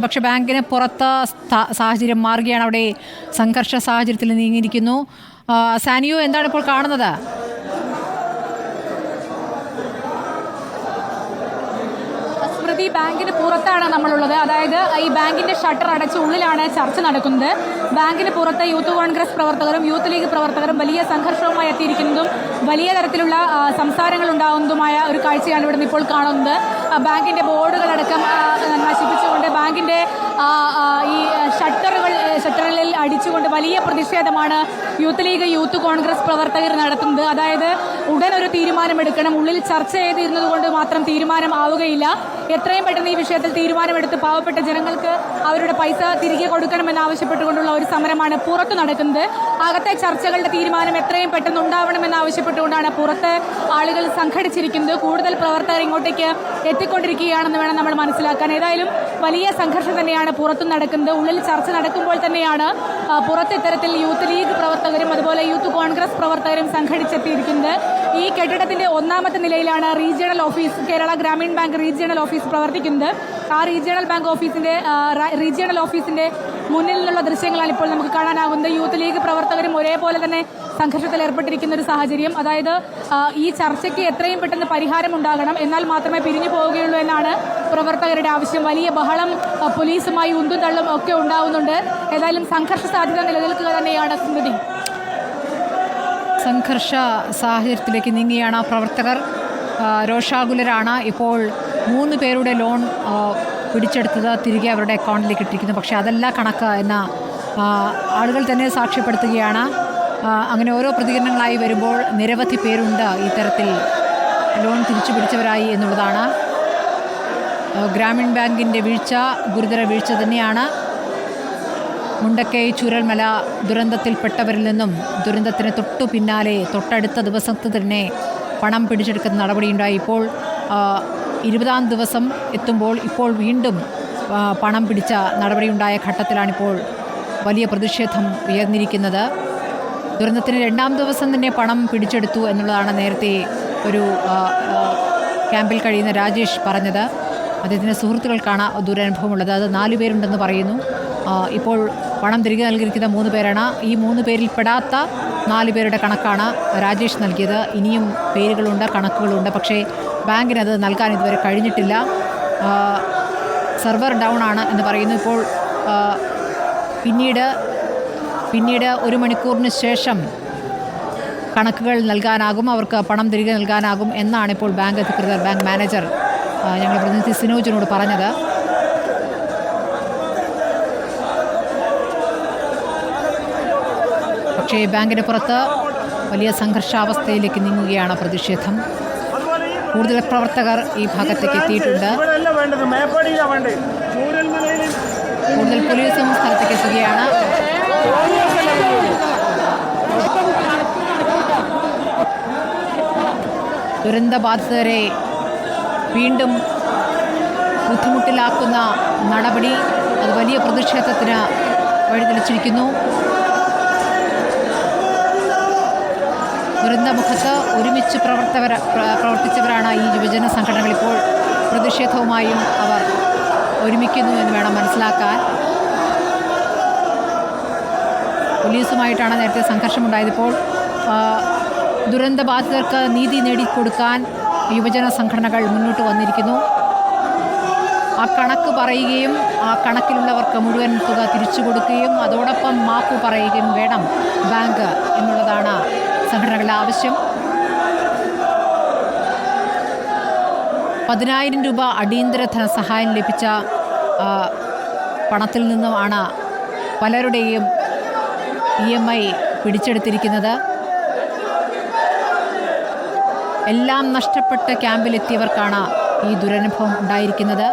പക്ഷെ ബാങ്കിന് പുറത്ത് സാഹചര്യം മാറുകയാണ്. അവിടെ സംഘർഷ സാഹചര്യത്തിൽ നീങ്ങിയിരിക്കുന്നു. സാനിയോ, എന്താണ് ഇപ്പോൾ കാണുന്നത്? സ്മൃതി, ബാങ്കിന് പുറത്താണ് നമ്മളുള്ളത്. അതായത് ഈ ബാങ്കിന്റെ ഷട്ടർ അടച്ച് ഉള്ളിലാണ് ചർച്ച നടക്കുന്നത്. ബാങ്കിന് പുറത്ത് യൂത്ത് കോൺഗ്രസ് പ്രവർത്തകരും യൂത്ത് ലീഗ് പ്രവർത്തകരും വലിയ സംഘർഷവുമായി എത്തിയിരിക്കുന്നതും വലിയ തരത്തിലുള്ള സംസാരങ്ങൾ ഉണ്ടാകുന്നതുമായ ഒരു കാഴ്ചയാണ് ഇവിടെ നിന്ന് ഇപ്പോൾ കാണുന്നത്. ബാങ്കിന്റെ ബോർഡുകളടക്കം നശിപ്പിച്ചുകൊണ്ട് ബാങ്കിന്റെ ഈ ഷട്ടറുകളിൽ അടിച്ചുകൊണ്ട് വലിയ പ്രതിഷേധമാണ് യൂത്ത് ലീഗ് യൂത്ത് കോൺഗ്രസ് പ്രവർത്തകർ നടത്തുന്നത്. അതായത് ഉടൻ ഒരു തീരുമാനമെടുക്കണം. ഉള്ളിൽ ചർച്ച ചെയ്തിരുന്നത് കൊണ്ട് മാത്രം തീരുമാനം ആവുകയില്ല. എത്രയും പെട്ടെന്ന് ഈ വിഷയത്തിൽ തീരുമാനമെടുത്ത് പാവപ്പെട്ട ജനങ്ങൾക്ക് അവരുടെ പൈസ തിരികെ കൊടുക്കണമെന്നാവശ്യപ്പെട്ടുകൊണ്ടുള്ള ഒരു സമരമാണ് പുറത്ത് നടക്കുന്നത്. അകത്തെ ചർച്ചകളുടെ തീരുമാനം എത്രയും പെട്ടെന്ന് ഉണ്ടാവണമെന്നാവശ്യപ്പെട്ടുകൊണ്ടാണ് പുറത്ത് ആളുകൾ സംഘടിച്ചിരിക്കുന്നത്. കൂടുതൽ പ്രവർത്തകർ ഇങ്ങോട്ടേക്ക് എത്തിക്കൊണ്ടിരിക്കുകയാണെന്ന് വേണം നമ്മൾ മനസ്സിലാക്കാൻ. ഏതായാലും വലിയ സംഘർഷം തന്നെയാണ് പുറത്തും നടക്കുന്നത്. ഉള്ളിൽ ചർച്ച നടക്കുമ്പോൾ തന്നെയാണ് പുറത്ത് ഇത്തരത്തിൽ യൂത്ത് ലീഗ് പ്രവർത്തകരും അതുപോലെ യൂത്ത് കോൺഗ്രസ് പ്രവർത്തകരും സംഘടിച്ചെത്തിയിരിക്കുന്നത്. ഈ കെട്ടിടത്തിന്റെ 1ാമത്തെ നിലയിലാണ് regional office, Kerala Gramin Bank regional office പ്രവർത്തിക്കുന്നത്. ആ റീജിയണൽ ഓഫീസിന്റെ മുന്നിൽ നിന്നുള്ള ദൃശ്യങ്ങളാണ് ഇപ്പോൾ നമുക്ക് കാണാനാകുന്നത്. യൂത്ത് ലീഗ് പ്രവർത്തകരും ഒരേപോലെ തന്നെ സംഘർഷത്തിൽ ഏർപ്പെട്ടിരിക്കുന്ന ഒരു സാഹചര്യം. അതായത് ഈ ചർച്ചയ്ക്ക് എത്രയും പെട്ടെന്ന് പരിഹാരം ഉണ്ടാകണം, എന്നാൽ മാത്രമേ പിരിഞ്ഞു പോവുകയുള്ളൂ എന്നാണ് പ്രവർത്തകരുടെ ആവശ്യം. വലിയ ബഹളം പോലീസുമായി ഉന്തും തള്ളും ഒക്കെ ഉണ്ടാവുന്നുണ്ട്. ഏതായാലും സംഘർഷ സാധ്യത നിലനിൽക്കുക തന്നെയാണ്. സ്മൃതി, സംഘർഷ സാഹചര്യത്തിലേക്ക് നീങ്ങിയാണ് പ്രവർത്തകർ. രോഷാകുലരാണ്. ഇപ്പോൾ 3 പേരുടെ ലോൺ പിടിച്ചെടുത്തത് തിരികെ അവരുടെ അക്കൗണ്ടിലേക്ക് ഇട്ടിരിക്കുന്നു. പക്ഷേ അതല്ല കണക്ക് എന്ന ആളുകൾ തന്നെ സാക്ഷ്യപ്പെടുത്തുകയാണ്. അങ്ങനെ ഓരോ പ്രതികരണങ്ങളായി വരുമ്പോൾ നിരവധി പേരുണ്ട് ഇത്തരത്തിൽ ലോൺ തിരിച്ചു പിടിച്ചവരായി എന്നുള്ളതാണ്. ഗ്രാമീൺ ബാങ്കിൻ്റെ വീഴ്ച ഗുരുതര വീഴ്ച തന്നെയാണ്. മുണ്ടക്കൈ ചൂരൽമല ദുരന്തത്തിൽപ്പെട്ടവരിൽ നിന്നും ദുരന്തത്തിന് തൊട്ടു പിന്നാലെ തൊട്ടടുത്ത ദിവസത്തിൽ തന്നെ പണം പിടിച്ചെടുക്കുന്ന നടപടിയുണ്ടായി. ഇപ്പോൾ 20ാം ദിവസം എത്തുമ്പോൾ ഇപ്പോൾ വീണ്ടും പണം പിടിച്ച നടപടിയുണ്ടായ ഘട്ടത്തിലാണിപ്പോൾ വലിയ പ്രതിഷേധം ഉയർന്നിരിക്കുന്നത്. ദുരന്തത്തിന് 2ാം ദിവസം തന്നെ പണം പിടിച്ചെടുത്തു എന്നുള്ളതാണ് നേരത്തെ ഒരു ക്യാമ്പിൽ കഴിയുന്ന രാജേഷ് പറഞ്ഞത്. അദ്ദേഹത്തിൻ്റെ സുഹൃത്തുക്കൾക്കാണ് ദുരനുഭവമുള്ളത്. അത് 4 പേരുണ്ടെന്ന് പറയുന്നു. ഇപ്പോൾ പണം തിരികെ നൽകിയിരിക്കുന്ന 3 പേരാണ്. ഈ 3 പേരിൽ പെടാത്ത 4 പേരുടെ കണക്കാണ് രാജേഷ് നൽകിയത്. ഇനിയും പേരുകളുണ്ട്, കണക്കുകളുണ്ട്. പക്ഷേ ബാങ്കിന് അത് നൽകാൻ ഇതുവരെ കഴിഞ്ഞിട്ടില്ല. സെർവർ ഡൗൺ ആണ് എന്ന് പറയുന്നു. ഇപ്പോൾ പിന്നീട് 1 മണിക്കൂറിന് ശേഷം കണക്കുകൾ നൽകാനാകും, അവർക്ക് പണം തിരികെ നൽകാനാകും എന്നാണ് ഇപ്പോൾ ബാങ്ക് അധികൃതർ, ബാങ്ക് മാനേജർ ഞങ്ങളുടെ പ്രതിനിധി സിനോജിനോട് പറഞ്ഞത്. പക്ഷേ ബാങ്കിന് പുറത്ത് വലിയ സംഘർഷാവസ്ഥയിലേക്ക് നീങ്ങുകയാണ് പ്രതിഷേധം. കൂടുതൽ പ്രവർത്തകർ ഈ ഭാഗത്തേക്ക് എത്തിയിട്ടുണ്ട്. കൂടുതൽ പോലീസും സ്ഥലത്തേക്ക് എത്തുകയാണ്. ദുരന്തബാധിതരെ വീണ്ടും ബുദ്ധിമുട്ടിലാക്കുന്ന നടപടി അത് വലിയ പ്രതിഷേധത്തിന് വഴിതെളിച്ചിരിക്കുന്നു. ദുരന്തമുഖത്ത് ഒരുമിച്ച് പ്രവർത്തിച്ചവരാണ് ഈ യുവജന സംഘടനകൾ. ഇപ്പോൾ പ്രതിഷേധവുമായും അവർ ഒരുമിക്കുന്നു എന്ന് വേണം മനസ്സിലാക്കാൻ. പോലീസുമായിട്ടാണ് നേരത്തെ സംഘർഷമുണ്ടായത്. ഇപ്പോൾ ദുരന്തബാധിതർക്ക് നീതി നേടിക്കൊടുക്കാൻ യുവജന സംഘടനകൾ മുന്നോട്ട് വന്നിരിക്കുന്നു. ആ കണക്ക് പറയുകയും ആ കണക്കിലുള്ളവർക്ക് മുഴുവൻ തുക തിരിച്ചു കൊടുക്കുകയും അതോടൊപ്പം മാപ്പ് പറയുകയും വേണം ബാങ്ക് എന്നുള്ളതാണ് സംഘടനകളുടെ ആവശ്യം. 10,000 രൂപ അടിയന്തര ധനസഹായം ലഭിച്ച പണത്തിൽ നിന്നുമാണ് പലരുടെയും EMI പിടിച്ചെടുത്തിരിക്കുന്നത്. എല്ലാം നഷ്ടപ്പെട്ട് ക്യാമ്പിലെത്തിയവർക്കാണ് ഈ ദുരനുഭവം ഉണ്ടായിരിക്കുന്നത്.